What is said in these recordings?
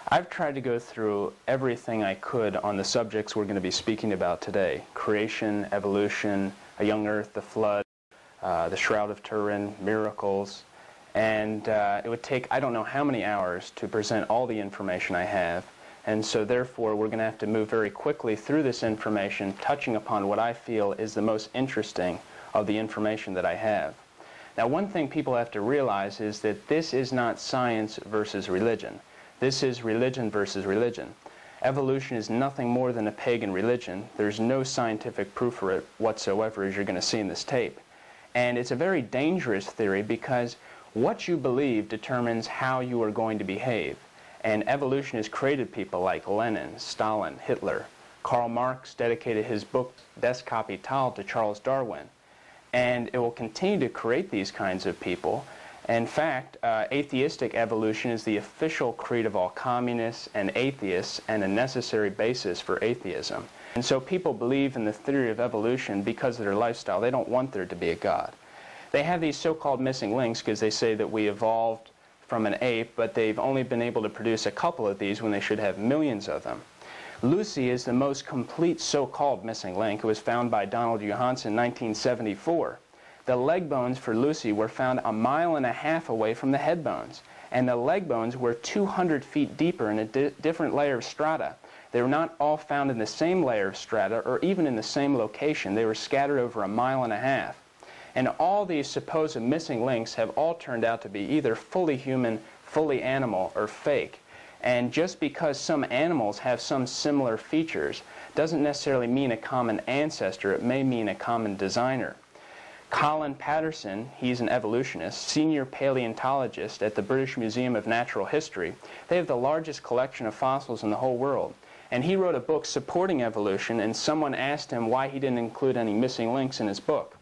I've tried to go through everything I could on the subjects we're going to be speaking about today: creation, evolution, a young earth, the flood, the Shroud of Turin, miracles, and it would take I don't know how many hours to present all the information I have, and so therefore we're going to have to move very quickly through this information, touching upon what I feel is the most interesting of the information that I have. Now, one thing people have to realize is that this is not science versus religion. This is religion versus religion. Evolution is nothing more than a pagan religion. There's no scientific proof for it whatsoever, as you're going to see in this tape. And it's a very dangerous theory because what you believe determines how you are going to behave. And evolution has created people like Lenin, Stalin, Hitler. Karl Marx dedicated his book Des Capital to Charles Darwin. And it will continue to create these kinds of people. In fact, atheistic evolution is the official creed of all communists and atheists and a necessary basis for atheism. And so people believe in the theory of evolution because of their lifestyle. They don't want there to be a God. They have these so-called missing links because they say that we evolved from an ape, but they've only been able to produce a couple of these when they should have millions of them. Lucy is the most complete so-called missing link. It was found by Donald Johanson in 1974. The leg bones for Lucy were found 1.5 miles away from the head bones, and the leg bones were 200 feet deeper in a different layer of strata. They were not all found in the same layer of strata or even in the same location. They were scattered over 1.5 miles. And all these supposed missing links have all turned out to be either fully human, fully animal, or fake. And just because some animals have some similar features doesn't necessarily mean a common ancestor. It may mean a common designer. Colin Patterson, he's an evolutionist, senior paleontologist at the British Museum of Natural History. They have the largest collection of fossils in the whole world. And he wrote a book supporting evolution, and someone asked him why he didn't include any missing links in his book.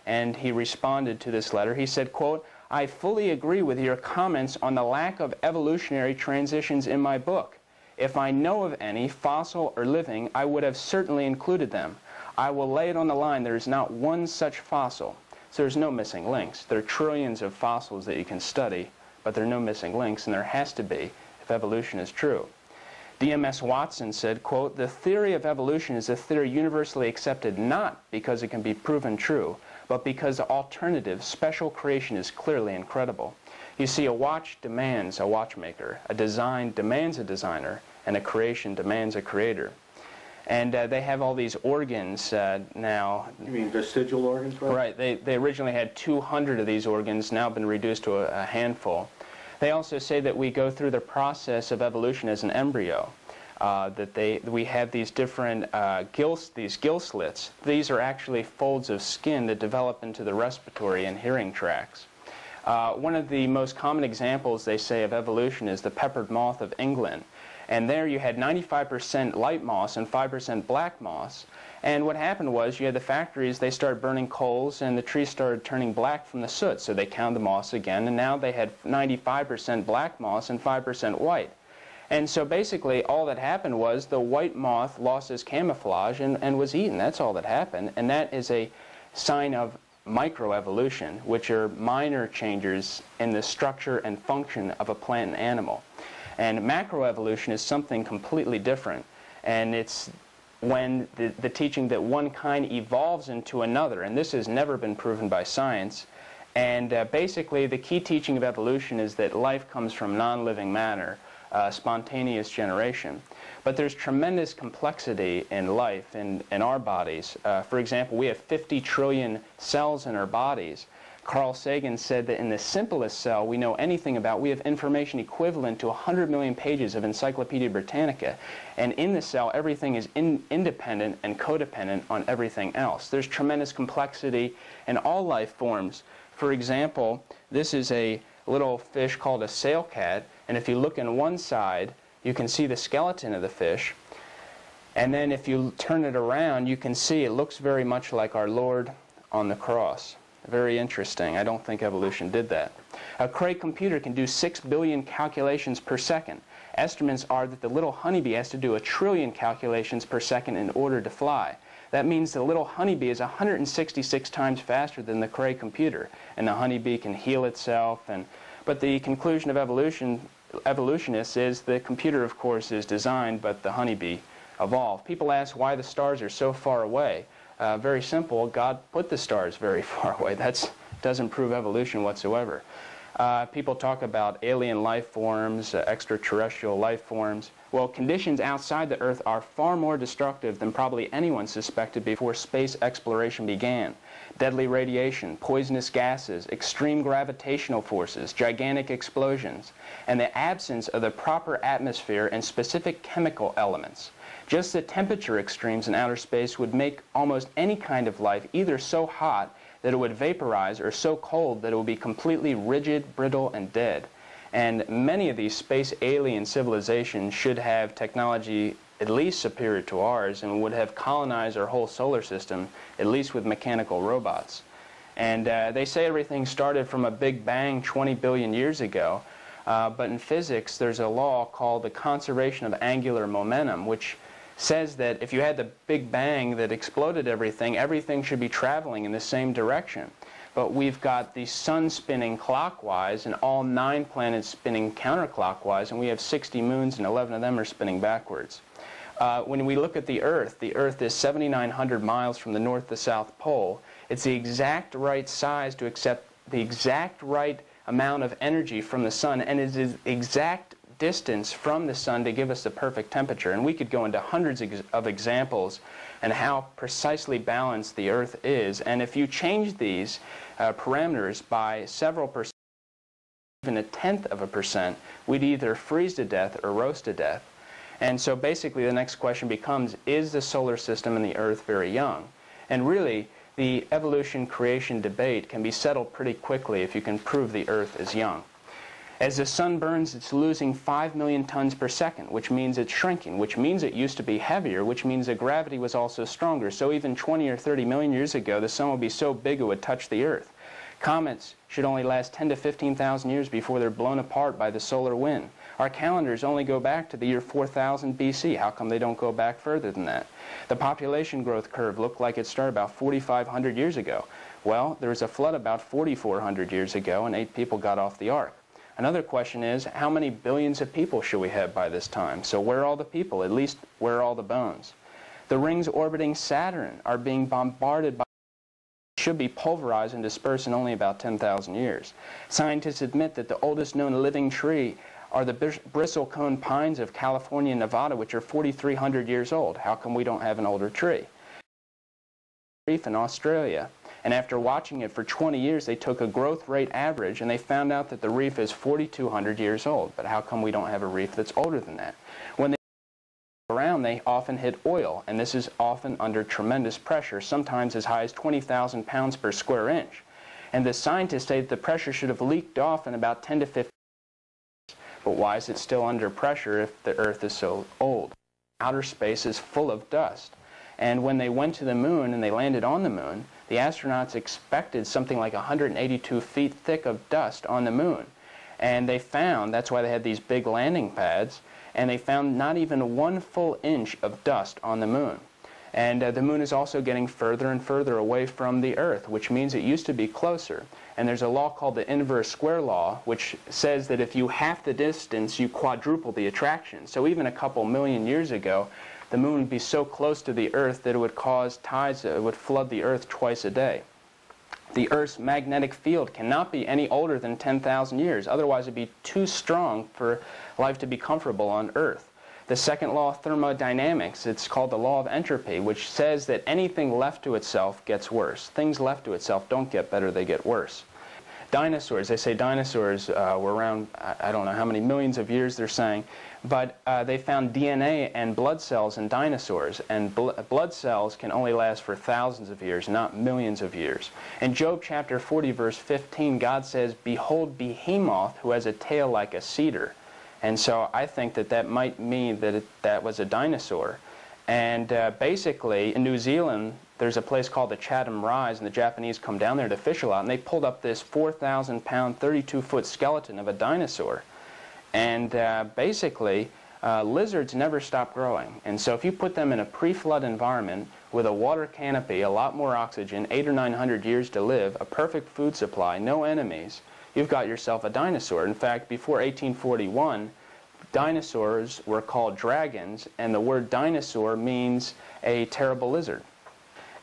And he responded to this letter. He said, quote, "I fully agree with your comments on the lack of evolutionary transitions in my book. If I know of any, fossil or living, I would have certainly included them. I will lay it on the line, there is not one such fossil." So there's no missing links. There are trillions of fossils that you can study, but there are no missing links, and there has to be if evolution is true. D.M.S. Watson said, quote, "The theory of evolution is a theory universally accepted not because it can be proven true, but because the alternative, special creation, is clearly incredible. You see, a watch demands a watchmaker, a design demands a designer, and a creation demands a creator." And they have all these organs now. You mean vestigial organs, right? Right. They originally had 200 of these organs, now been reduced to a handful. They also say that we go through the process of evolution as an embryo. We have these different gill slits. These are actually folds of skin that develop into the respiratory and hearing tracts. One of the most common examples, they say, of evolution is the peppered moth of England. And there you had 95% light moss and 5% black moss. And what happened was you had the factories, they started burning coals, and the trees started turning black from the soot. So they counted the moss again, and now they had 95% black moss and 5% white. And so basically all that happened was the white moth lost its camouflage and was eaten. That's all that happened. And that is a sign of microevolution, which are minor changes in the structure and function of a plant and animal. And macroevolution is something completely different. And it's when the teaching that one kind evolves into another. And this has never been proven by science. And basically the key teaching of evolution is that life comes from non-living matter, spontaneous generation. But there's tremendous complexity in life in our bodies. For example, we have 50 trillion cells in our bodies. Carl Sagan said that in the simplest cell we know anything about, we have information equivalent to 100 million pages of Encyclopedia Britannica. And in the cell, everything is independent and codependent on everything else. There's tremendous complexity in all life forms. For example, this is a little fish called a sailcat, and if you look on one side, you can see the skeleton of the fish. And then if you turn it around, you can see it looks very much like our Lord on the cross. Very interesting. I don't think evolution did that. A Cray computer can do 6 billion calculations per second. Estimates are that the little honeybee has to do 1 trillion calculations per second in order to fly. That means the little honeybee is 166 times faster than the Cray computer, and the honeybee can heal itself. But the conclusion of evolution evolutionists is the computer, of course, is designed, but the honeybee evolved. People ask why the stars are so far away. Very simple. God put the stars very far away. That doesn't prove evolution whatsoever. People talk about alien life forms, extraterrestrial life forms. Well, conditions outside the Earth are far more destructive than probably anyone suspected before space exploration began. Deadly radiation, poisonous gases, extreme gravitational forces, gigantic explosions, and the absence of the proper atmosphere and specific chemical elements. Just the temperature extremes in outer space would make almost any kind of life either so hot that it would vaporize or so cold that it would be completely rigid, brittle, and dead. And many of these space alien civilizations should have technology at least superior to ours and would have colonized our whole solar system, at least with mechanical robots. And they say everything started from a big bang 20 billion years ago, but in physics there's a law called the conservation of angular momentum, which says that if you had the big bang that exploded everything, everything should be traveling in the same direction. But we've got the sun spinning clockwise and all 9 planets spinning counterclockwise, and we have 60 moons and 11 of them are spinning backwards. When we look at the Earth is 7,900 miles from the North to South Pole. It's the exact right size to accept the exact right amount of energy from the sun, and it is exact distance from the sun to give us the perfect temperature. And we could go into hundreds of examples and how precisely balanced the Earth is. And if you change these parameters by several percent, even 0.1%, we'd either freeze to death or roast to death. And so basically the next question becomes, is the solar system and the Earth very young? And really, the evolution-creation debate can be settled pretty quickly if you can prove the Earth is young. As the sun burns, it's losing 5 million tons per second, which means it's shrinking, which means it used to be heavier, which means that gravity was also stronger. So even 20 or 30 million years ago, the sun would be so big it would touch the Earth. Comets should only last 10 to 15,000 years before they're blown apart by the solar wind. Our calendars only go back to the year 4000 BC. How come they don't go back further than that? The population growth curve looked like it started about 4,500 years ago. Well, there was a flood about 4,400 years ago, and 8 people got off the ark. Another question is, how many billions of people should we have by this time? So where are all the people? At least, where are all the bones? The rings orbiting Saturn are being bombarded by should be pulverized and dispersed in only about 10,000 years. Scientists admit that the oldest known living tree are the bristlecone pines of California and Nevada, which are 4,300 years old. How come we don't have an older tree? Reef in Australia. And after watching it for 20 years, they took a growth rate average, and they found out that the reef is 4,200 years old. But how come we don't have a reef that's older than that? When they around, they often hit oil, and this is often under tremendous pressure, sometimes as high as 20,000 pounds per square inch. And the scientists say that the pressure should have leaked off in about 10 to 15 years. But why is it still under pressure if the Earth is so old? Outer space is full of dust. And when they went to the moon and they landed on the moon, the astronauts expected something like 182 feet thick of dust on the moon. And they found, that's why they had these big landing pads, and they found not even 1 full inch of dust on the moon. And the moon is also getting further and further away from the Earth, which means it used to be closer. And there's a law called the inverse square law, which says that if you half the distance, you quadruple the attraction. So even a couple million years ago, the moon would be so close to the Earth that it would cause tides that would flood the Earth twice a day. The Earth's magnetic field cannot be any older than 10,000 years. Otherwise, it would be too strong for life to be comfortable on Earth. The second law of thermodynamics, it's called the law of entropy, which says that anything left to itself gets worse. Things left to itself don't get better, they get worse. Dinosaurs, they say dinosaurs were around, I don't know how many millions of years they're saying, but they found DNA and blood cells in dinosaurs, and blood cells can only last for thousands of years, not millions of years. In Job chapter 40, verse 15, God says, "Behold Behemoth, who has a tail like a cedar." And so I think that that might mean that that was a dinosaur. And basically, in New Zealand, there's a place called the Chatham Rise, and the Japanese come down there to fish a lot, and they pulled up this 4,000-pound, 32-foot skeleton of a dinosaur. And basically, lizards never stop growing. And so if you put them in a pre-flood environment with a water canopy, a lot more oxygen, 800 or 900 years to live, a perfect food supply, no enemies, you've got yourself a dinosaur. In fact, before 1841, dinosaurs were called dragons, and the word dinosaur means a terrible lizard.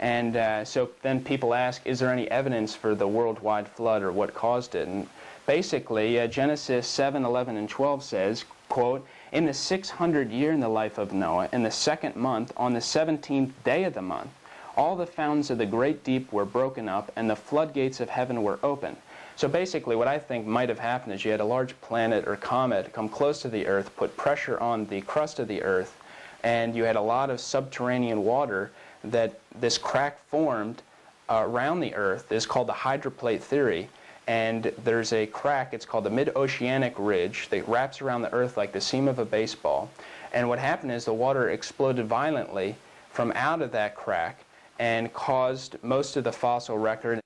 And so then people ask, is there any evidence for the worldwide flood or what caused it? And basically, Genesis 7, 11, and 12 says, quote, "In the 600th year in the life of Noah, in the 2nd month, on the 17th day of the month, all the fountains of the great deep were broken up, and the floodgates of heaven were opened." So basically what I think might have happened is you had a large planet or comet come close to the Earth, put pressure on the crust of the Earth, and you had a lot of subterranean water that this crack formed around the Earth. This is called the hydroplate theory. And there's a crack, it's called the mid-oceanic ridge, that wraps around the Earth like the seam of a baseball. And what happened is the water exploded violently from out of that crack and caused most of the fossil record.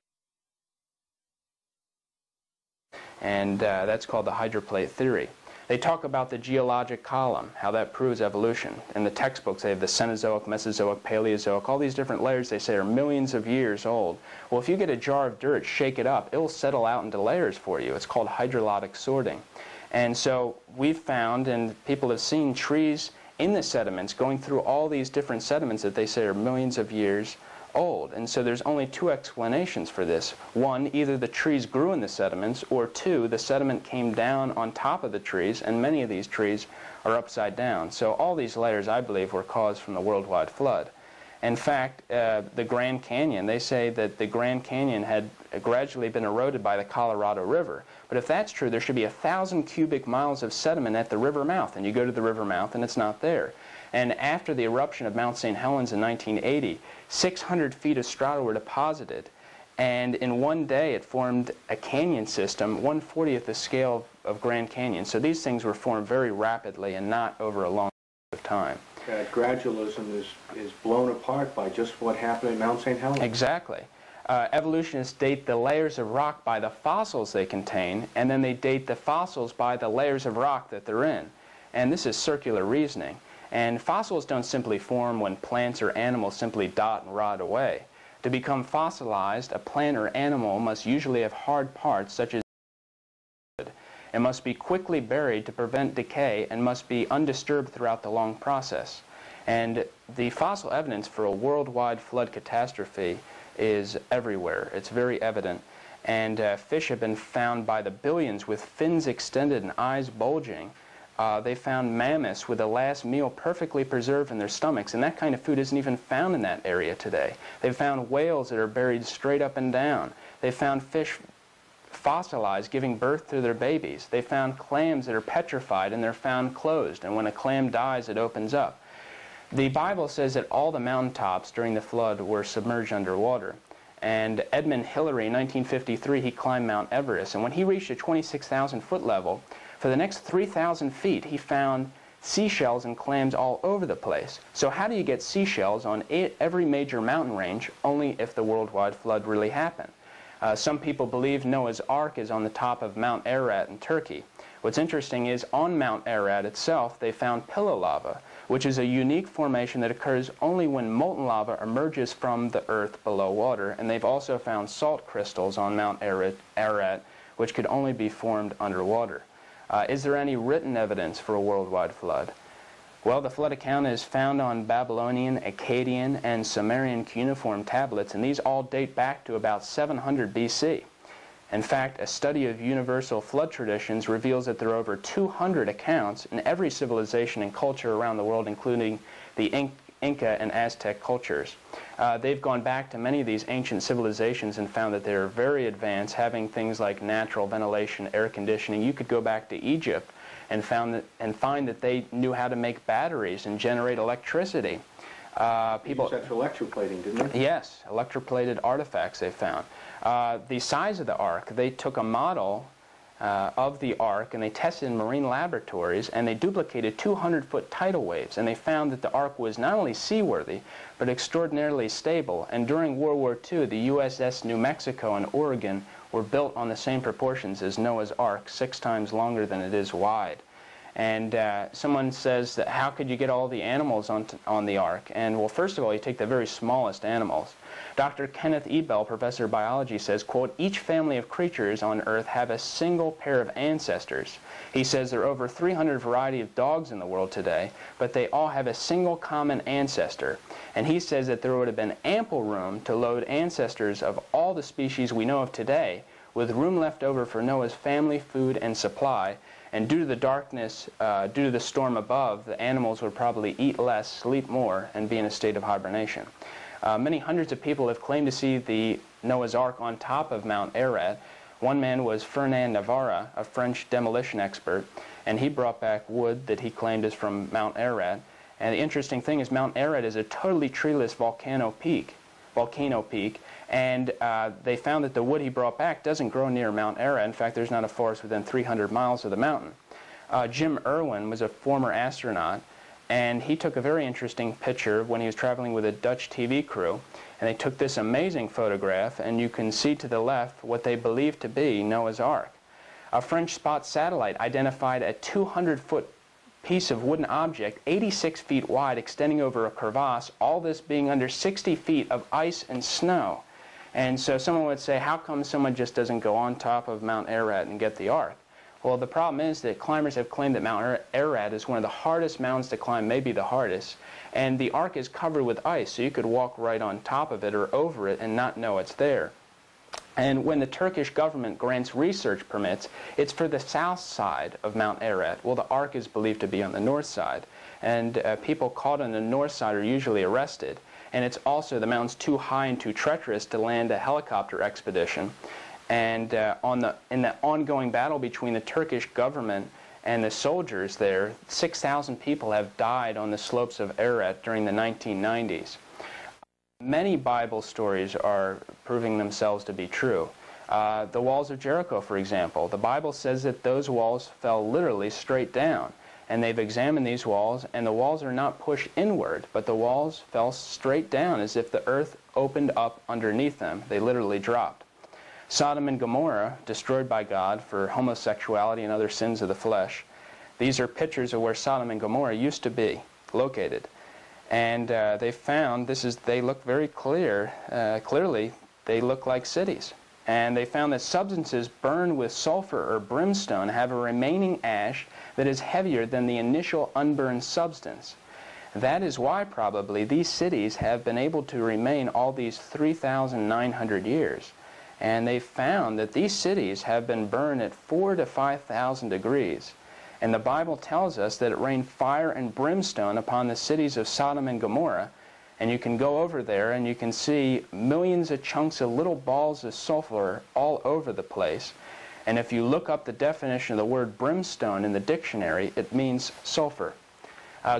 And that's called the hydroplate theory. They talk about the geologic column, how that proves evolution. In the textbooks, they have the Cenozoic, Mesozoic, Paleozoic, all these different layers they say are millions of years old. Well, if you get a jar of dirt, shake it up, it'll settle out into layers for you. It's called hydrologic sorting. And so we've found, and people have seen, trees in the sediments going through all these different sediments that they say are millions of years old. And so there's only two explanations for this. One, either the trees grew in the sediments, or two, the sediment came down on top of the trees, and many of these trees are upside down. So all these layers, I believe, were caused from the worldwide flood. In fact, the Grand Canyon, they say that the Grand Canyon had gradually been eroded by the Colorado River. But if that's true, there should be 1,000 cubic miles of sediment at the river mouth, and you go to the river mouth and it's not there. And after the eruption of Mount St. Helens in 1980, 600 feet of strata were deposited, and in one day it formed a canyon system 1/40th the scale of Grand Canyon. So these things were formed very rapidly and not over a long period of time. That gradualism is blown apart by just what happened at Mount St. Helens. Exactly. Evolutionists date the layers of rock by the fossils they contain, and then they date the fossils by the layers of rock that they're in. And this is circular reasoning. And fossils don't simply form when plants or animals simply dot and rot away. To become fossilized, a plant or animal must usually have hard parts such as wood. It must be quickly buried to prevent decay and must be undisturbed throughout the long process. And the fossil evidence for a worldwide flood catastrophe is everywhere. It's very evident. And fish have been found by the billions with fins extended and eyes bulging. They found mammoths with the last meal perfectly preserved in their stomachs, and that kind of food isn't even found in that area today. They've found whales that are buried straight up and down. They found fish fossilized, giving birth to their babies. They found clams that are petrified, and they're found closed, and when a clam dies, it opens up. The Bible says that all the mountaintops during the flood were submerged underwater. And Edmund Hillary, in 1953, he climbed Mount Everest, and when he reached a 26,000 foot level, for the next 3,000 feet, he found seashells and clams all over the place. So how do you get seashells on every major mountain range only if the worldwide flood really happened? Some people believe Noah's Ark is on the top of Mount Ararat in Turkey. What's interesting is on Mount Ararat itself, they found pillow lava, which is a unique formation that occurs only when molten lava emerges from the earth below water. And they've also found salt crystals on Mount Ararat, which could only be formed underwater. Is there any written evidence for a worldwide flood? Well, the flood account is found on Babylonian, Akkadian, and Sumerian cuneiform tablets, and these all date back to about 700 BC. In fact, a study of universal flood traditions reveals that there are over 200 accounts in every civilization and culture around the world, including the Inca and Aztec cultures. They've gone back to many of these ancient civilizations and found that they're very advanced, having things like natural ventilation, air conditioning. You could go back to Egypt and find that they knew how to make batteries and generate electricity. People used that for electroplating, didn't they? Yes, electroplated artifacts they found. The size of the ark, they took a model of the ark and they tested in marine laboratories, and they duplicated 200-foot tidal waves, and they found that the ark was not only seaworthy but extraordinarily stable. And during World War II, the USS New Mexico and Oregon were built on the same proportions as Noah's Ark, 6 times longer than it is wide. And someone says that how could you get all the animals on the ark? And well, first of all, you take the very smallest animals. Dr. Kenneth Ebel, professor of biology, says, quote, each family of creatures on Earth have a single pair of ancestors. He says there are over 300 varieties of dogs in the world today, but they all have a single common ancestor. And he says that there would have been ample room to load ancestors of all the species we know of today, with room left over for Noah's family, food, and supply. And due to the darkness, due to the storm above, the animals would probably eat less, sleep more, and be in a state of hibernation. Many hundreds of people have claimed to see the Noah's Ark on top of Mount Ararat. One man was Fernand Navarra, a French demolition expert, and he brought back wood that he claimed is from Mount Ararat. And the interesting thing is Mount Ararat is a totally treeless volcano peak, and they found that the wood he brought back doesn't grow near Mount Ararat. In fact, there's not a forest within 300 miles of the mountain. Jim Irwin was a former astronaut, and he took a very interesting picture when he was traveling with a Dutch TV crew. And they took this amazing photograph, and you can see to the left what they believe to be Noah's Ark. A French spot satellite identified a 200-foot piece of wooden object, 86 feet wide, extending over a crevasse, all this being under 60 feet of ice and snow. And so someone would say, how come someone just doesn't go on top of Mount Ararat and get the Ark? Well, the problem is that climbers have claimed that Mount Ararat is one of the hardest mountains to climb, maybe the hardest, and the Ark is covered with ice, so you could walk right on top of it or over it and not know it's there. And when the Turkish government grants research permits, it's for the south side of Mount Ararat. Well, the Ark is believed to be on the north side, and people caught on the north side are usually arrested. And it's also, the mountain's too high and too treacherous to land a helicopter expedition. And in the ongoing battle between the Turkish government and the soldiers there, 6,000 people have died on the slopes of Ararat during the 1990s. Many Bible stories are proving themselves to be true. The walls of Jericho, for example, the Bible says that those walls fell literally straight down. And they've examined these walls, and the walls are not pushed inward, but the walls fell straight down as if the earth opened up underneath them. They literally dropped. Sodom and Gomorrah, destroyed by God for homosexuality and other sins of the flesh. These are pictures of where Sodom and Gomorrah used to be located. And they found, they look very clearly, they look like cities. And they found that substances burned with sulfur or brimstone have a remaining ash that is heavier than the initial unburned substance. That is why probably these cities have been able to remain all these 3,900 years. And they found that these cities have been burned at 4,000 to 5,000 degrees. And the Bible tells us that it rained fire and brimstone upon the cities of Sodom and Gomorrah. And you can go over there and you can see millions of chunks of little balls of sulfur all over the place. And if you look up the definition of the word brimstone in the dictionary, it means sulfur.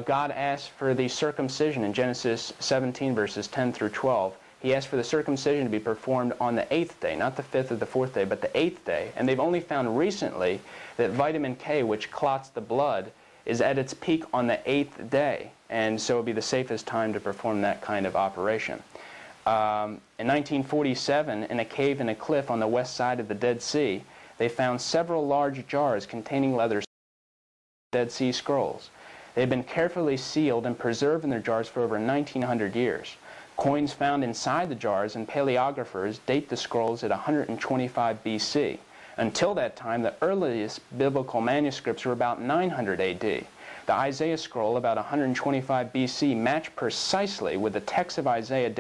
God asked for the circumcision in Genesis 17 verses 10 through 12. He asked for the circumcision to be performed on the 8th day, not the 5th or the 4th day, but the 8th day. And they've only found recently that vitamin K, which clots the blood, is at its peak on the 8th day. And so it would be the safest time to perform that kind of operation. In 1947, in a cave in a cliff on the west side of the Dead Sea, they found several large jars containing leather Dead Sea Scrolls. They had been carefully sealed and preserved in their jars for over 1,900 years. Coins found inside the jars and paleographers date the scrolls at 125 BC. Until that time, the earliest biblical manuscripts were about 900 AD. The Isaiah scroll, about 125 BC, matched precisely with the text of Isaiah